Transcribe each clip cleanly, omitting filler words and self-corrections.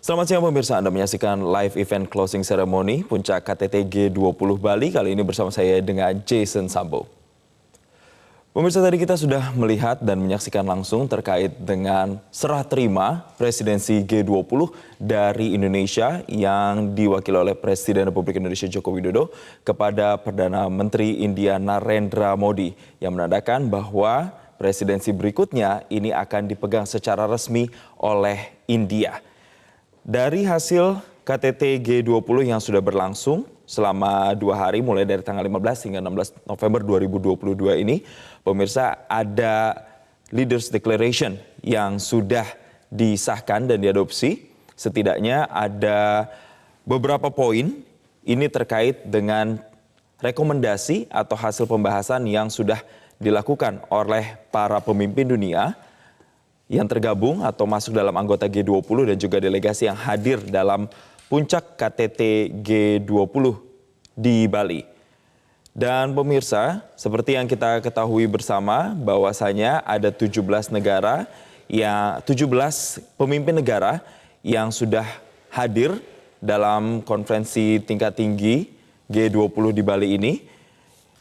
Selamat siang pemirsa, Anda menyaksikan live event closing ceremony Puncak KTT G20 Bali. Kali ini bersama saya dengan Jason Sambo. Pemirsa, tadi kita sudah melihat dan menyaksikan langsung terkait dengan serah terima presidensi G20 dari Indonesia yang diwakili oleh Presiden Republik Indonesia Joko Widodo kepada Perdana Menteri India Narendra Modi yang menandakan bahwa presidensi berikutnya ini akan dipegang secara resmi oleh India. Dari hasil KTT G20 yang sudah berlangsung selama 2 hari mulai dari tanggal 15 hingga 16 November 2022 ini, pemirsa, ada Leaders Declaration yang sudah disahkan dan diadopsi. Setidaknya ada beberapa poin ini terkait dengan rekomendasi atau hasil pembahasan yang sudah dilakukan oleh para pemimpin dunia yang tergabung atau masuk dalam anggota G20 dan juga delegasi yang hadir dalam puncak KTT G20 di Bali. Dan pemirsa, seperti yang kita ketahui bersama bahwasanya ada 17 pemimpin negara yang sudah hadir dalam konferensi tingkat tinggi G20 di Bali ini.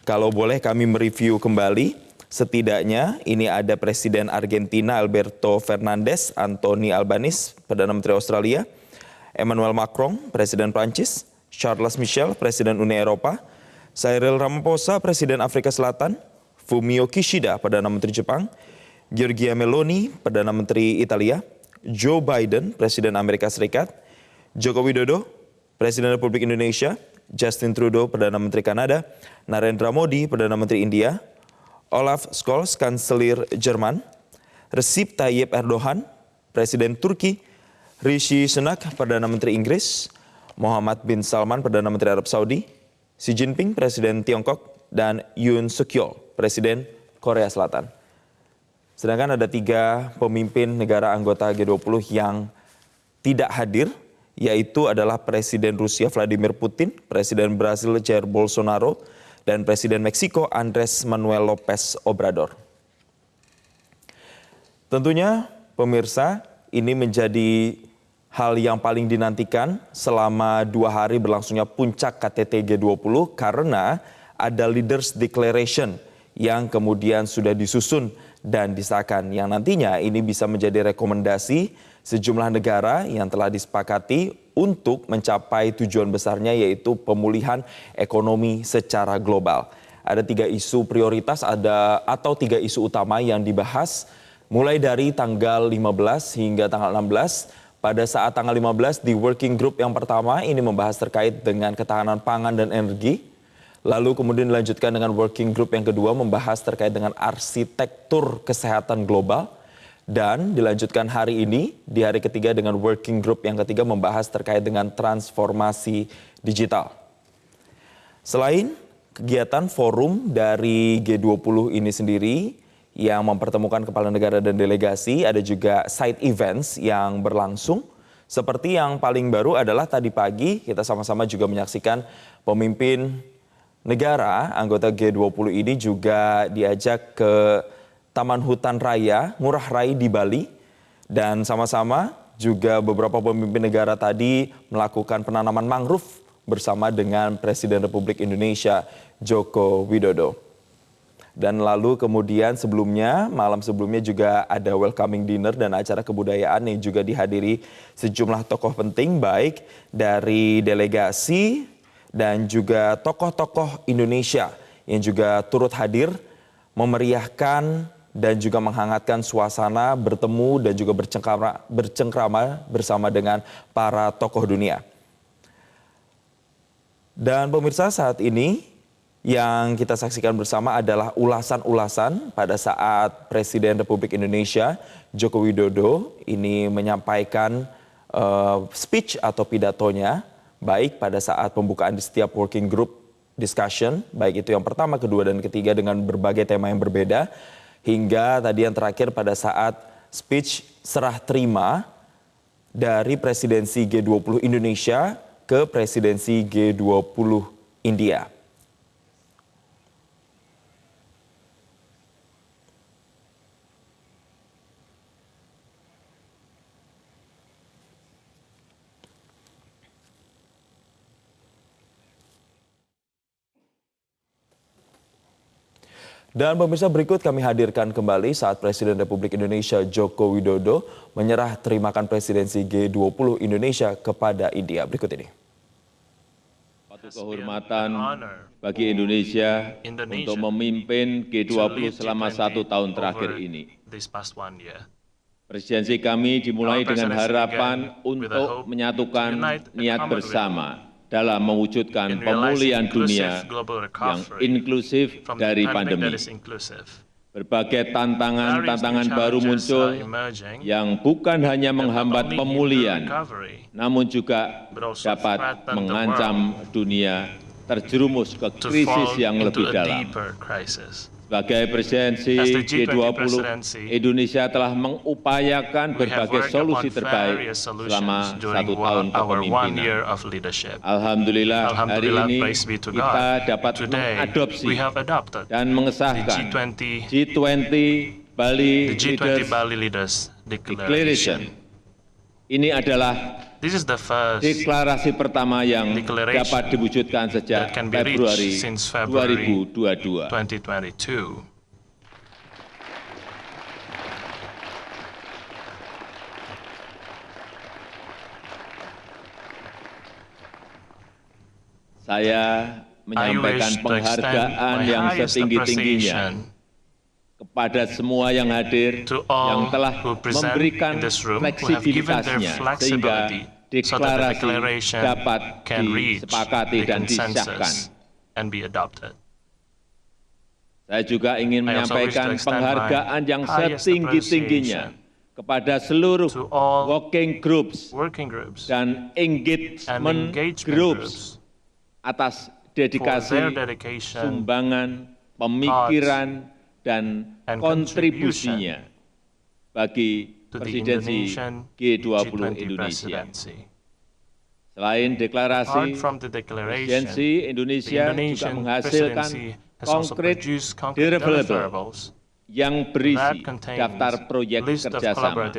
Kalau boleh kami mereview kembali. Setidaknya ini ada Presiden Argentina Alberto Fernandez, Anthony Albanese, Perdana Menteri Australia, Emmanuel Macron, Presiden Prancis, Charles Michel, Presiden Uni Eropa, Cyril Ramaphosa, Presiden Afrika Selatan, Fumio Kishida, Perdana Menteri Jepang, Giorgia Meloni, Perdana Menteri Italia, Joe Biden, Presiden Amerika Serikat, Joko Widodo, Presiden Republik Indonesia, Justin Trudeau, Perdana Menteri Kanada, Narendra Modi, Perdana Menteri India, Olaf Scholz, Kanselir Jerman, Recep Tayyip Erdogan, Presiden Turki, Rishi Sunak, Perdana Menteri Inggris, Mohammed bin Salman, Perdana Menteri Arab Saudi, Xi Jinping, Presiden Tiongkok, dan Yoon Suk Yeol, Presiden Korea Selatan. Sedangkan ada 3 pemimpin negara anggota G20 yang tidak hadir, yaitu adalah Presiden Rusia Vladimir Putin, Presiden Brasil Jair Bolsonaro, dan Presiden Meksiko Andrés Manuel López Obrador. Tentunya pemirsa, ini menjadi hal yang paling dinantikan selama 2 hari berlangsungnya puncak KTT G20 karena ada Leaders Declaration yang kemudian sudah disusun dan disahkan yang nantinya ini bisa menjadi rekomendasi sejumlah negara yang telah disepakati untuk mencapai tujuan besarnya yaitu pemulihan ekonomi secara global. Ada 3 isu prioritas atau 3 isu utama yang dibahas mulai dari tanggal 15 hingga tanggal 16. Pada saat tanggal 15 di working group yang pertama ini membahas terkait dengan ketahanan pangan dan energi. Lalu kemudian dilanjutkan dengan working group yang kedua membahas terkait dengan arsitektur kesehatan global. Dan dilanjutkan hari ini di hari ketiga dengan working group yang ketiga membahas terkait dengan transformasi digital. Selain kegiatan forum dari G20 ini sendiri yang mempertemukan kepala negara dan delegasi, ada juga side events yang berlangsung. Seperti yang paling baru adalah tadi pagi kita sama-sama juga menyaksikan pemimpin negara anggota G20 ini juga diajak ke Taman Hutan Raya Ngurah Rai di Bali dan sama-sama juga beberapa pemimpin negara tadi melakukan penanaman mangrove bersama dengan Presiden Republik Indonesia Joko Widodo. Dan lalu kemudian malam sebelumnya juga ada welcoming dinner dan acara kebudayaan yang juga dihadiri sejumlah tokoh penting baik dari delegasi dan juga tokoh-tokoh Indonesia yang juga turut hadir memeriahkan dan juga menghangatkan suasana bertemu dan juga bercengkrama bersama dengan para tokoh dunia. Dan pemirsa, saat ini yang kita saksikan bersama adalah ulasan-ulasan pada saat Presiden Republik Indonesia Joko Widodo ini menyampaikan speech atau pidatonya baik pada saat pembukaan di setiap working group discussion, baik itu yang pertama, kedua, dan ketiga dengan berbagai tema yang berbeda. Hingga tadi yang terakhir pada saat speech serah terima dari presidensi G20 Indonesia ke presidensi G20 India. Dan pemirsa, berikut kami hadirkan kembali saat Presiden Republik Indonesia Joko Widodo menyerah terimakan presidensi G20 Indonesia kepada India. Berikut ini. Suatu kehormatan bagi Indonesia untuk memimpin G20 selama 1 tahun terakhir ini. Presidensi kami dimulai dengan harapan untuk menyatukan niat bersama dalam mewujudkan pemulihan dunia yang inklusif dari pandemi. Berbagai tantangan baru muncul yang bukan hanya menghambat pemulihan, namun juga dapat mengancam dunia terjerumus ke krisis yang lebih dalam. Sebagai presidensi G20, Indonesia telah mengupayakan berbagai solusi terbaik selama 1 tahun kepemimpinan. Alhamdulillah, hari ini kita dapat mengadopsi dan mengesahkan G20 Bali Leaders Declaration. Ini adalah deklarasi pertama yang dapat diwujudkan sejak Februari 2022. Saya menyampaikan penghargaan yang setinggi-tingginya kepada semua yang hadir yang telah memberikan fleksibilitasnya sehingga deklarasi dapat disepakati dan disahkan. Saya juga ingin menyampaikan penghargaan yang setinggi-tingginya kepada seluruh working groups dan engagement groups atas dedikasi, sumbangan, pemikiran, dan kontribusinya bagi presidensi G20 Indonesia. Selain deklarasi, presidensi Indonesia juga menghasilkan konkret deliverables yang berisi daftar proyek kerjasama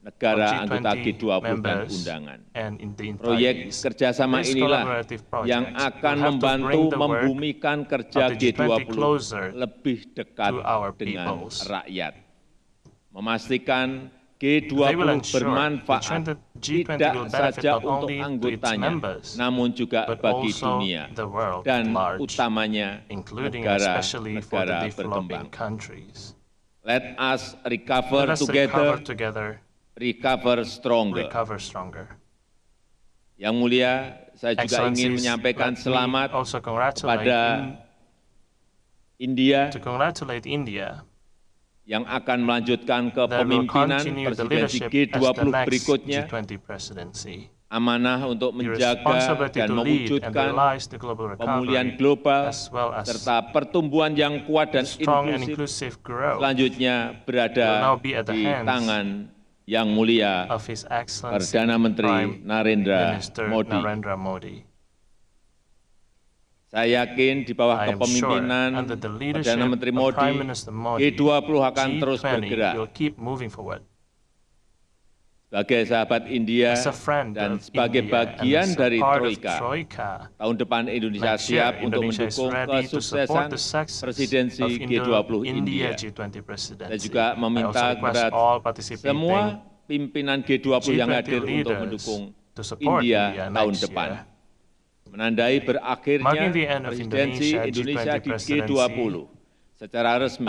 negara anggota G20 dan undangan. Proyek kerjasama inilah yang akan membantu membumikan kerja G20 lebih dekat dengan rakyat. Memastikan G20 bermanfaat tidak saja untuk anggotanya, namun juga bagi dunia dan utamanya negara-negara berkembang. Let us recover together. Recover stronger. Yang mulia, saya juga ingin menyampaikan selamat kepada India yang akan melanjutkan kepemimpinan presidensi G20 berikutnya, amanah untuk menjaga dan mewujudkan pemulihan global serta pertumbuhan yang kuat dan inklusif selanjutnya berada di tangan Yang Mulia Perdana Menteri Narendra Modi. Saya yakin di bawah kepemimpinan Perdana Menteri Modi, G20 akan terus bergerak. Sebagai sahabat India dan sebagai bagian dari Troika, tahun depan Indonesia siap untuk mendukung kesuksesan presidensi G20 India. Saya juga meminta kepada semua pimpinan G20 yang hadir untuk mendukung India tahun depan. Menandai berakhirnya presidensi Indonesia di G20. Secara resmi,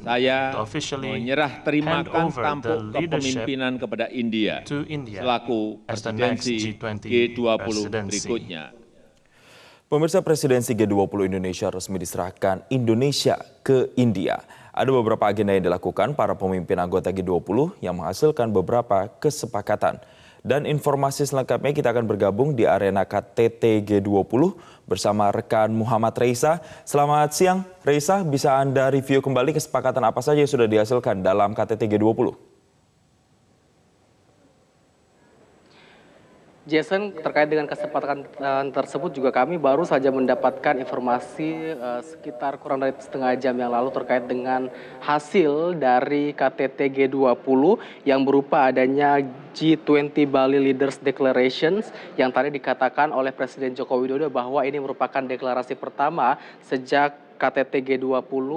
saya menyerah terimakan tampuk kepemimpinan kepada India selaku presidensi G20 berikutnya. Pemirsa, presidensi G20 Indonesia resmi diserahkan Indonesia ke India. Ada beberapa agenda yang dilakukan para pemimpin anggota G20 yang menghasilkan beberapa kesepakatan. Dan informasi selengkapnya kita akan bergabung di arena KTT G20 bersama rekan Muhammad Reisa. Selamat siang Reisa, bisa Anda review kembali kesepakatan apa saja yang sudah dihasilkan dalam KTT G20? Jason, terkait dengan kesepakatan tersebut juga kami baru saja mendapatkan informasi sekitar kurang dari setengah jam yang lalu terkait dengan hasil dari KTT G20 yang berupa adanya G20 Bali Leaders Declarations yang tadi dikatakan oleh Presiden Joko Widodo bahwa ini merupakan deklarasi pertama sejak KTT G20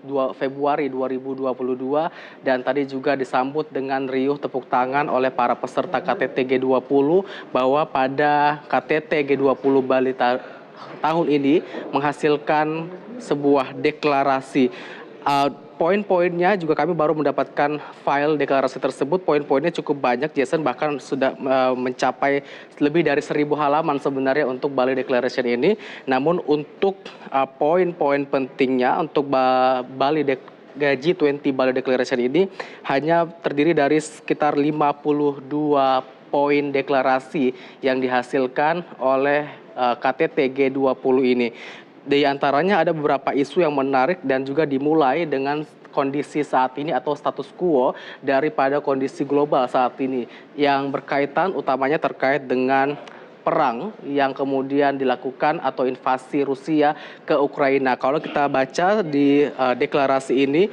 2 Februari 2022 dan tadi juga disambut dengan riuh tepuk tangan oleh para peserta KTT G20 bahwa pada KTT G20 Bali tahun ini menghasilkan sebuah deklarasi. Poin-poinnya juga kami baru mendapatkan file deklarasi tersebut. Poin-poinnya cukup banyak, Jason, bahkan sudah mencapai lebih dari 1.000 halaman sebenarnya untuk Bali Declaration ini. Namun untuk poin-poin pentingnya untuk Bali G20 Bali Declaration ini hanya terdiri dari sekitar 52 poin deklarasi yang dihasilkan oleh KTT G20 ini. Di antaranya ada beberapa isu yang menarik dan juga dimulai dengan kondisi saat ini atau status quo daripada kondisi global saat ini yang berkaitan utamanya terkait dengan perang yang kemudian dilakukan atau invasi Rusia ke Ukraina. Kalau kita baca di deklarasi ini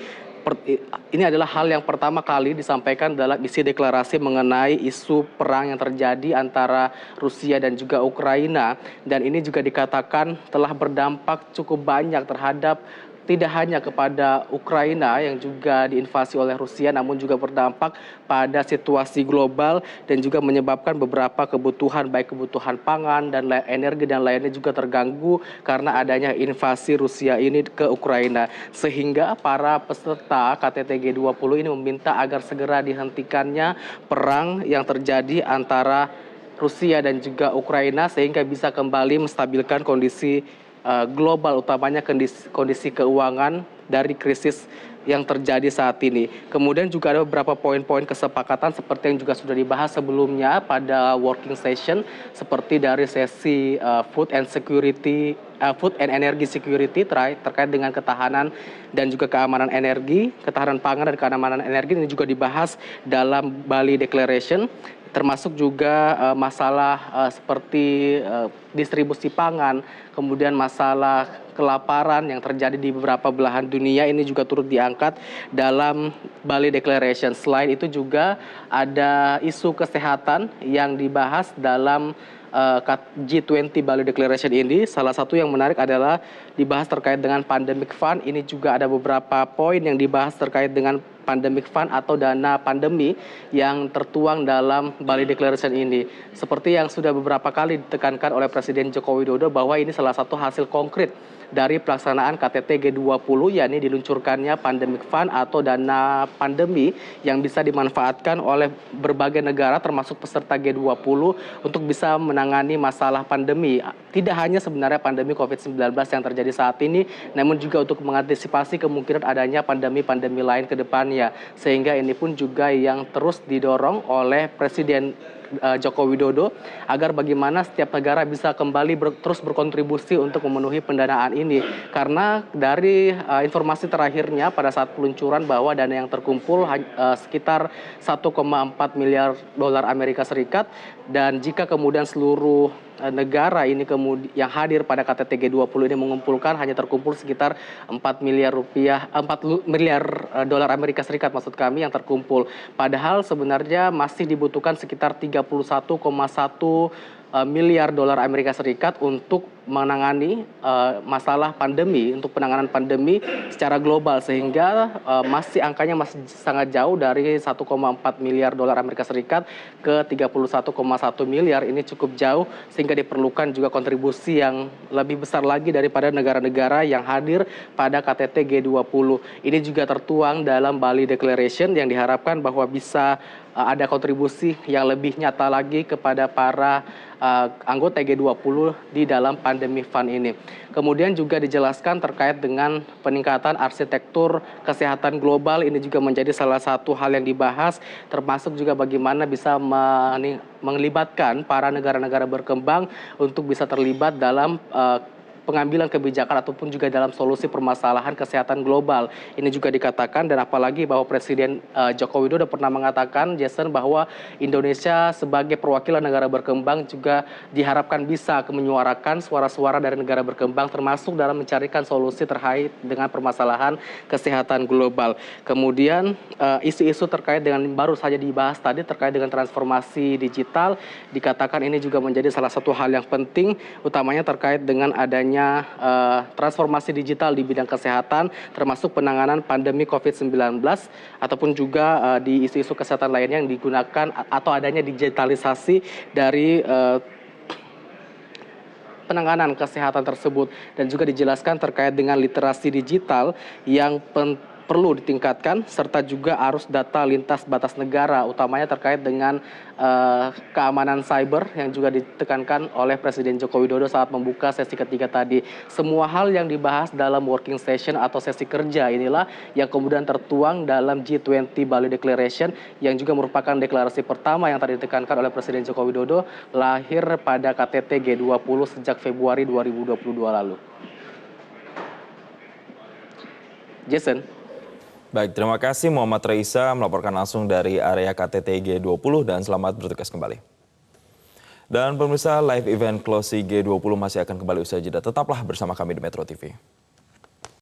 adalah hal yang pertama kali disampaikan dalam isi deklarasi mengenai isu perang yang terjadi antara Rusia dan juga Ukraina. Dan ini juga dikatakan telah berdampak cukup banyak terhadap tidak hanya kepada Ukraina yang juga diinvasi oleh Rusia, namun juga berdampak pada situasi global dan juga menyebabkan beberapa kebutuhan, baik kebutuhan pangan dan energi dan lainnya juga terganggu karena adanya invasi Rusia ini ke Ukraina. Sehingga para peserta KTT G20 ini meminta agar segera dihentikannya perang yang terjadi antara Rusia dan juga Ukraina sehingga bisa kembali menstabilkan kondisi global, utamanya kondisi keuangan dari krisis yang terjadi saat ini. Kemudian juga ada beberapa poin-poin kesepakatan seperti yang juga sudah dibahas sebelumnya pada working session, seperti dari sesi food and energy security terkait dengan ketahanan dan juga keamanan energi, ketahanan pangan dan keamanan energi ini juga dibahas dalam Bali Declaration, termasuk juga masalah seperti distribusi pangan, kemudian masalah kelaparan yang terjadi di beberapa belahan dunia ini juga turut diangkat dalam Bali Declaration. Selain itu juga ada isu kesehatan yang dibahas dalam G20 Bali Declaration ini. Salah satu yang menarik adalah dibahas terkait dengan pandemic fund. Ini juga ada beberapa poin yang dibahas terkait dengan pandemic fund atau dana pandemi yang tertuang dalam Bali Declaration ini. Seperti yang sudah beberapa kali ditekankan oleh Presiden Joko Widodo bahwa ini salah satu hasil konkret dari pelaksanaan KTT G20, yakni diluncurkannya pandemic fund atau dana pandemi yang bisa dimanfaatkan oleh berbagai negara termasuk peserta G20 untuk bisa menangani masalah pandemi. Tidak hanya sebenarnya pandemi COVID-19 yang terjadi saat ini, namun juga untuk mengantisipasi kemungkinan adanya pandemi-pandemi lain ke depannya. Sehingga ini pun juga yang terus didorong oleh Presiden Joko Widodo agar bagaimana setiap negara bisa kembali terus berkontribusi untuk memenuhi pendanaan ini. Karena dari informasi terakhirnya pada saat peluncuran bahwa dana yang terkumpul sekitar 1,4 miliar dolar Amerika Serikat, dan jika kemudian seluruh negara ini kemudian yang hadir pada KTT G20 ini mengumpulkan hanya terkumpul sekitar 4 miliar dolar Amerika Serikat maksud kami yang terkumpul. Padahal sebenarnya masih dibutuhkan sekitar 31,1 miliar dolar Amerika Serikat untuk menangani masalah pandemi, untuk penanganan pandemi secara global, sehingga masih angkanya masih sangat jauh dari 1,4 miliar dolar Amerika Serikat ke 31,1 miliar. Ini cukup jauh sehingga diperlukan juga kontribusi yang lebih besar lagi daripada negara-negara yang hadir pada KTT G20. Ini juga tertuang dalam Bali Declaration yang diharapkan bahwa bisa ada kontribusi yang lebih nyata lagi kepada para anggota G20 di dalam pandemi fund ini. Kemudian juga dijelaskan terkait dengan peningkatan arsitektur kesehatan global. Ini juga menjadi salah satu hal yang dibahas, termasuk juga bagaimana bisa melibatkan para negara-negara berkembang untuk bisa terlibat dalam pengambilan kebijakan ataupun juga dalam solusi permasalahan kesehatan global. Ini juga dikatakan, dan apalagi bahwa Presiden Joko Widodo pernah mengatakan, Jason, bahwa Indonesia sebagai perwakilan negara berkembang juga diharapkan bisa menyuarakan suara-suara dari negara berkembang termasuk dalam mencarikan solusi terkait dengan permasalahan kesehatan global. Kemudian isu-isu terkait dengan baru saja dibahas tadi terkait dengan transformasi digital, dikatakan ini juga menjadi salah satu hal yang penting, utamanya terkait dengan adanya adanya transformasi digital di bidang kesehatan, termasuk penanganan pandemi COVID-19, ataupun juga di isu-isu kesehatan lainnya yang digunakan atau adanya digitalisasi dari penanganan kesehatan tersebut, dan juga dijelaskan terkait dengan literasi digital yang perlu ditingkatkan, serta juga arus data lintas batas negara, utamanya terkait dengan keamanan cyber yang juga ditekankan oleh Presiden Joko Widodo saat membuka sesi ketiga tadi. Semua hal yang dibahas dalam working session atau sesi kerja inilah yang kemudian tertuang dalam G20 Bali Declaration, yang juga merupakan deklarasi pertama yang tadi ditekankan oleh Presiden Joko Widodo, lahir pada KTT G20 sejak Februari 2022 lalu. Jason. Baik, terima kasih Muhammad Reisa melaporkan langsung dari area KTT G20 dan selamat bertugas kembali. Dan pemirsa, live event Closing G20 masih akan kembali usai jeda. Tetaplah bersama kami di Metro TV.